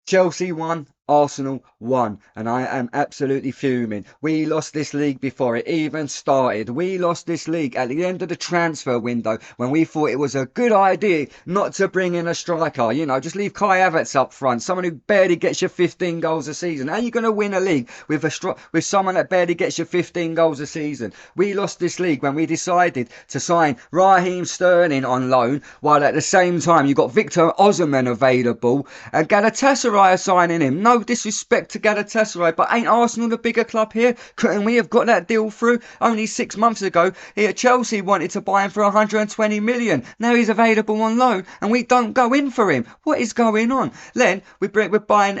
Chelsea won, Arsenal won, and I am absolutely fuming. We lost this league before it even started. We lost this league at the end of the transfer window when we thought it was a good idea not to bring in a striker. You know, just leave Kai Havertz up front, someone who barely gets you 15 goals a season. How are you going to win a league with with someone that barely gets you 15 goals a season? We lost this league when we decided to sign Raheem Sterling on loan, while at the same time you got Victor Osimhen available and Galatasaray are signing him. No disrespect to Galatasaray, but ain't Arsenal the bigger club here? Couldn't we have got that deal through only 6 months ago? Here, Chelsea wanted to buy him for 120 million. Now he's available on loan, and we don't go in for him. What is going on? Then we're buying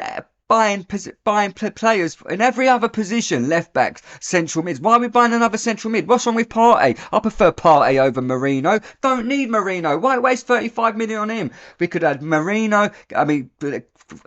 players in every other position, left backs, central mids. Why are we buying another central mid? What's wrong with Partey? I prefer Partey over Marino. Don't need Marino. Why waste 35 million on him? We could add Marino. I mean,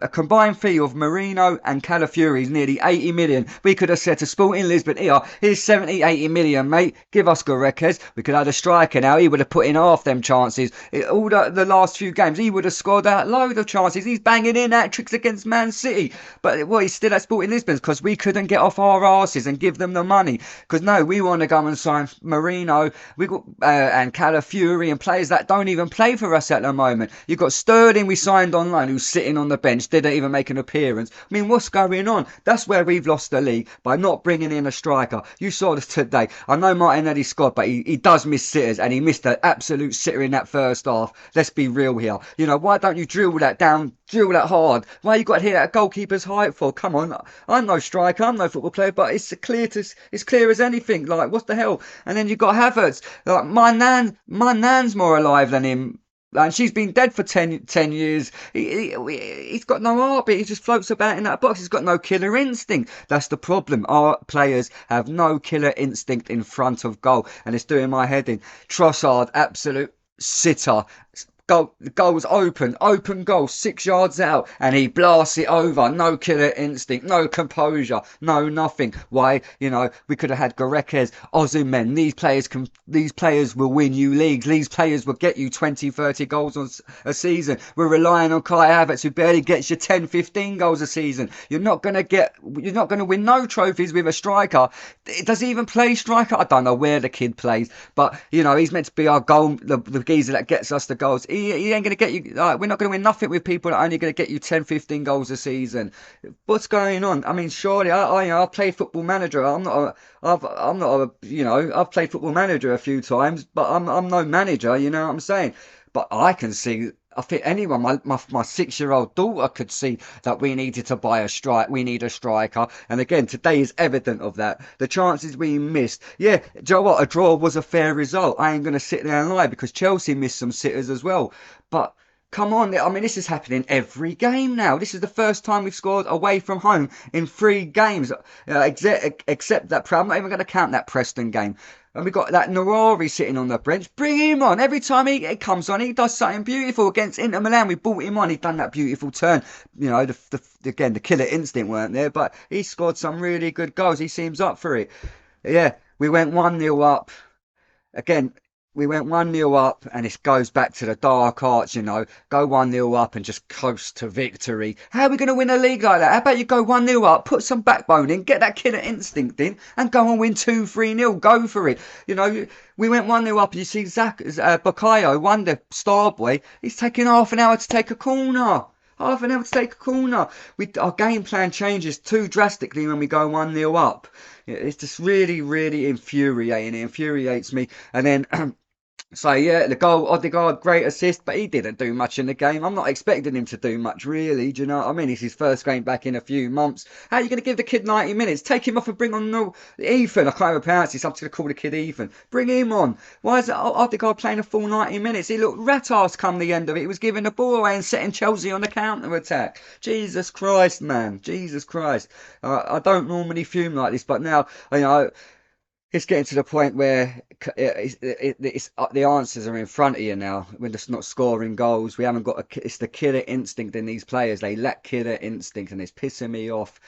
a combined fee of Marino and Calafiori is nearly 80 million. We could have said to Sporting Lisbon, here's 70, 80 million, mate. Give us Goretzka. We could have a striker now. He would have put in half them chances. All the last few games, he would have scored out load of chances. He's banging in hat-tricks against Man City. But well, he's still at Sporting Lisbon because we couldn't get off our arses and give them the money. Because no, we want to go and sign Marino and Calafiori and players that don't even play for us at the moment. You've got Sterling we signed on loan who's sitting on the bench, didn't even make an appearance. I mean, what's going on? That's where we've lost the league, by not bringing in a striker. You saw this today. I know Martinelli scored, but he does miss sitters, and he missed an absolute sitter in that first half. Let's be real here. You know, why don't you drill that down, drill that hard? Why you got to hit that goalkeeper's height for? Come on, I'm no striker, I'm no football player, but it's clear as anything. Like, what the hell? And then you got Havertz. Like, my nan's more alive than him. And she's been dead for 10 years. He's got no heartbeat. He just floats about in that box. He's got no killer instinct. That's the problem. Our players have no killer instinct in front of goal. And it's doing my head in. Trossard, absolute sitter. Goal was open goal, 6 yards out, and he blasts it over. No killer instinct, no composure, no nothing. Why? You know, we could have had Goretzka, Osimhen. These players will win you leagues. These players will get you 20, 30 goals on a season. We're relying on Kai Havertz, who barely gets you 10, 15 goals a season. You're not gonna win no trophies with a striker. Does he even play striker? I don't know where the kid plays, but you know, he's meant to be our goal, the geezer that gets us the goals. He ain't going to get you. We're not going to win nothing with people that are only going to get you 10, 15 goals a season. What's going on? I mean, surely I've played Football Manager. I've played Football Manager a few times, but I'm no manager. You know what I'm saying? But I can see. I think anyone, my 6-year-old daughter could see that we needed to buy a strike. We need a striker, and again, today is evident of that. The chances we missed, yeah. Do you know what? A draw was a fair result. I ain't gonna sit there and lie because Chelsea missed some sitters as well. But come on, I mean, this is happening every game now. This is the first time we've scored away from home in 3 games, except that. I'm not even going to count that Preston game. And we got that Norari sitting on the bench. Bring him on. Every time he comes on, he does something beautiful. Against Inter Milan, we brought him on. He'd done that beautiful turn. You know, again, the killer instinct weren't there, but he scored some really good goals. He seems up for it. Yeah, we went 1-0 up. Again, we went 1-0 up, and it goes back to the dark arts, you know. Go 1-0 up and just coast to victory. How are we going to win a league like that? How about you go 1-0 up, put some backbone in, get that killer instinct in, and go and win 2-3-0. Go for it. You know, we went 1-0 up, and you see Bukayo, Wonder, Star Boy, he's taking half an hour to take a corner. Half an hour to take a corner. Our game plan changes too drastically when we go 1-0 up. It's just really, really infuriating. It infuriates me. And then so yeah, the goal, Odegaard, great assist, but he didn't do much in the game. I'm not expecting him to do much, really. Do you know what I mean? It's his first game back in a few months. How are you going to give the kid 90 minutes? Take him off and bring on Ethan. I can't even pronounce it, so I'm just going to call the kid Ethan. Bring him on. Why is Odegaard playing a full 90 minutes? He looked rat-ass come the end of it. He was giving the ball away and setting Chelsea on the counter-attack. Jesus Christ, man. Jesus Christ. I don't normally fume like this, but now, you know, it's getting to the point where the answers are in front of you now. We're just not scoring goals. We haven't got it's the killer instinct in these players. They lack killer instinct, and it's pissing me off.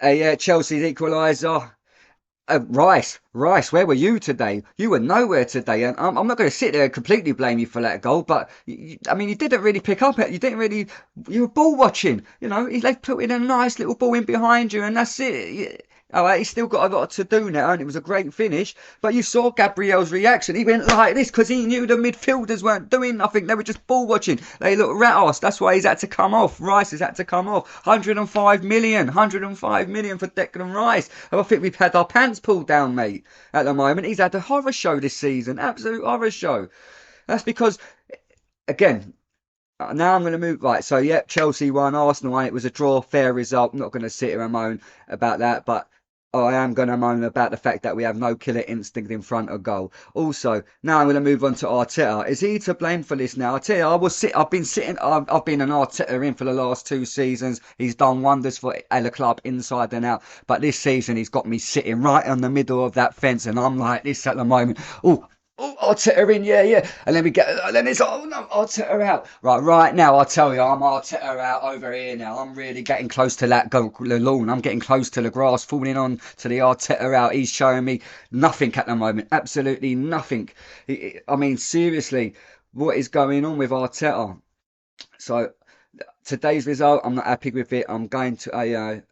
Yeah, Chelsea's equaliser. Rice, where were you today? You were nowhere today, and I'm not going to sit there and completely blame you for that goal, but I mean, you didn't really pick up it. You didn't really. You were ball watching. You know, they put in a nice little ball in behind you, and that's it. All right, he's still got a lot to do now, and it was a great finish. But you saw Gabriel's reaction. He went like this because he knew the midfielders weren't doing nothing. They were just ball watching. They looked rat-ass. That's why he's had to come off. Rice has had to come off. 105 million. 105 million for Declan Rice. I think we've had our pants pulled down, mate, at the moment. He's had a horror show this season. Absolute horror show. That's because, again, now I'm going to move. Right, so, yeah, Chelsea won, Arsenal won. It was a draw, fair result. I'm not going to sit here and moan about that, but I am going to moan about the fact that we have no killer instinct in front of goal. Also, now I'm going to move on to Arteta. Is he to blame for this now? I tell you, I've been an Arteta in for the last 2 seasons. He's done wonders for the club inside and out. But this season, he's got me sitting right on the middle of that fence, and I'm like this at the moment. Oh, Arteta in, yeah, yeah. And then it's, oh no, Arteta out. Right now, I tell you, I'm Arteta out over here now. I'm really getting close to the lawn. I'm getting close to the grass, falling on to the Arteta out. He's showing me nothing at the moment. Absolutely nothing. I mean, seriously, what is going on with Arteta? So, today's result, I'm not happy with it. I'm going to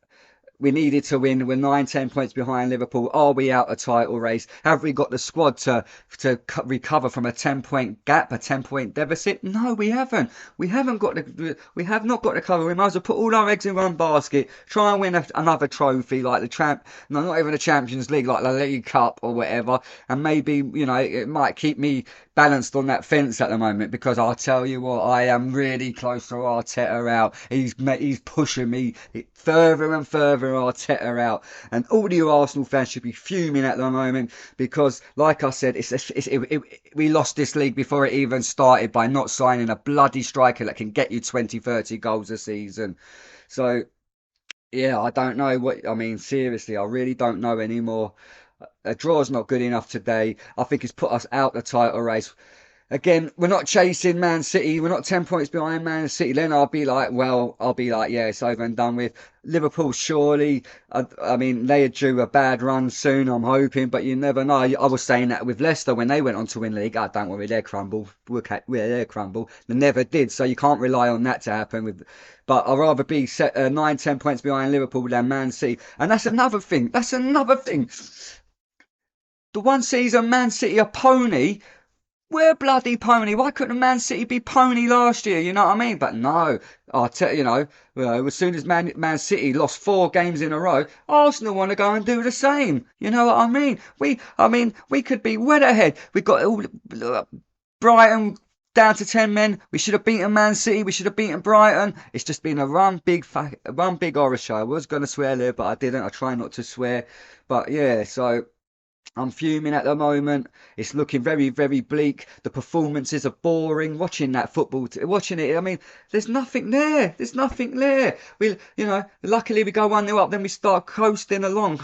we needed to win. We're 9, 10 points behind Liverpool. Are we out of title race? Have we got the squad to recover from a 10 point gap, a 10 point deficit? No, we haven't. We have not got the cover. We might as well put all our eggs in one basket. Try and win another trophy like the no, not even the Champions League, like the League Cup or whatever. And maybe it might keep me balanced on that fence at the moment because I'll tell you what, I am really close to Arteta out. He's pushing me further and further Arteta out, and all the Arsenal fans should be fuming at the moment because, like I said, we lost this league before it even started by not signing a bloody striker that can get you 20, 30 goals a season. So yeah, I don't know what I mean. Seriously, I really don't know anymore. A draw's not good enough today. I think it's put us out the title race. Again, we're not chasing Man City. We're not 10 points behind Man City. Then I'll be like, yeah, it's over and done with. Liverpool, surely. I mean, they are due a bad run soon, I'm hoping, but you never know. I was saying that with Leicester when they went on to win the league. Oh, don't worry, they'll crumble. They'll crumble. They never did, so you can't rely on that to happen. But I'd rather be 9, 10 points behind Liverpool than Man City. And that's another thing. That's another thing. The one season Man City a pony. We're bloody pony. Why couldn't Man City be pony last year? You know what I mean? But no, I tell as soon as Man City lost 4 games in a row, Arsenal want to go and do the same. You know what I mean? We could be well ahead. We got all Brighton down to 10 men. We should have beaten Man City. We should have beaten Brighton. It's just been a one big horror show. I was going to swear there, but I didn't. I try not to swear. But yeah, so. I'm fuming at the moment. It's looking very, very bleak. The performances are boring. Watching that football, watching it. I mean, there's nothing there. There's nothing there. Luckily we go 1-0 up, then we start coasting along,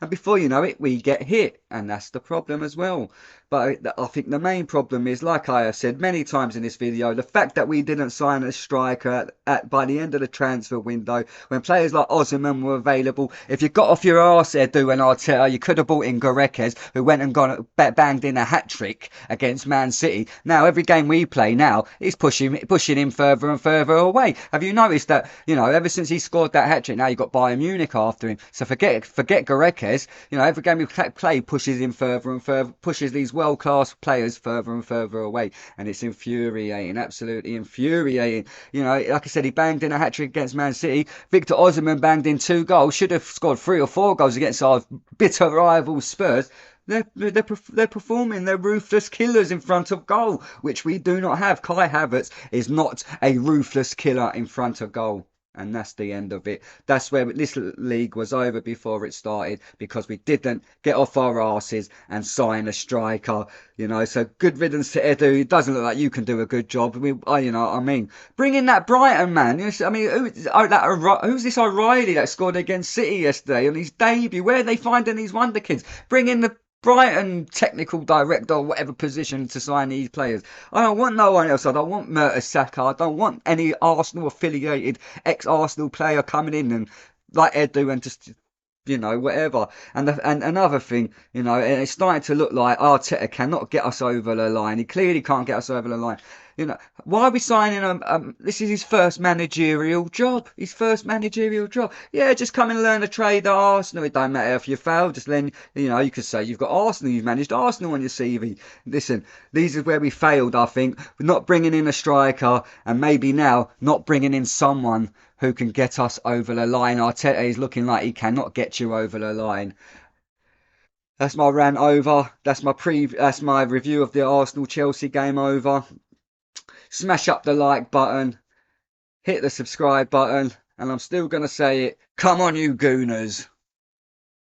and before you know it, we get hit, and that's the problem as well. But I think the main problem is, like I have said many times in this video, the fact that we didn't sign a striker by the end of the transfer window when players like Osimhen were available. If you got off your arse, Edu and Arteta, you could have bought in Goretzka, who went and banged in a hat trick against Man City. Now every game we play now, he's pushing him further and further away. Have you noticed that? Ever since he scored that hat trick, now you got Bayern Munich after him. So forget Goretzka. Every game we play pushes him further and further, pushes these world-class players further and further away, and it's infuriating, absolutely infuriating. Like I said, he banged in a hat-trick against Man City. Victor Osimhen banged in 2 goals, should have scored 3 or 4 goals against our bitter rivals Spurs. They're performing. They're ruthless killers in front of goal, which we do not have. Kai Havertz is not a ruthless killer in front of goal. And that's the end of it. That's where this league was over before it started, because we didn't get off our arses and sign a striker. So good riddance to Edu. It doesn't look like you can do a good job. You know what I mean? Bring in that Brighton man. Who's this O'Reilly that scored against City yesterday on his debut? Where are they finding these wonder kids? Bring in the Brighton technical director or whatever position to sign these players. I don't want no one else. I don't want Mertesacker. I don't want any Arsenal affiliated ex-Arsenal player coming in and like Edu and just whatever. And another thing, it's starting to look like Arteta cannot get us over the line. He clearly can't get us over the line. Why are we signing him? This is his first managerial job. His first managerial job. Yeah, just come and learn a trade at Arsenal. It don't matter if you fail. Just then, you could say you've got Arsenal. You've managed Arsenal on your CV. Listen, these is where we failed. I think not bringing in a striker, and maybe now not bringing in someone who can get us over the line. Arteta is looking like he cannot get you over the line. That's my rant over. That's my review of the Arsenal Chelsea game over. Smash up the like button, hit the subscribe button, and I'm still gonna say it. Come on, you Gooners!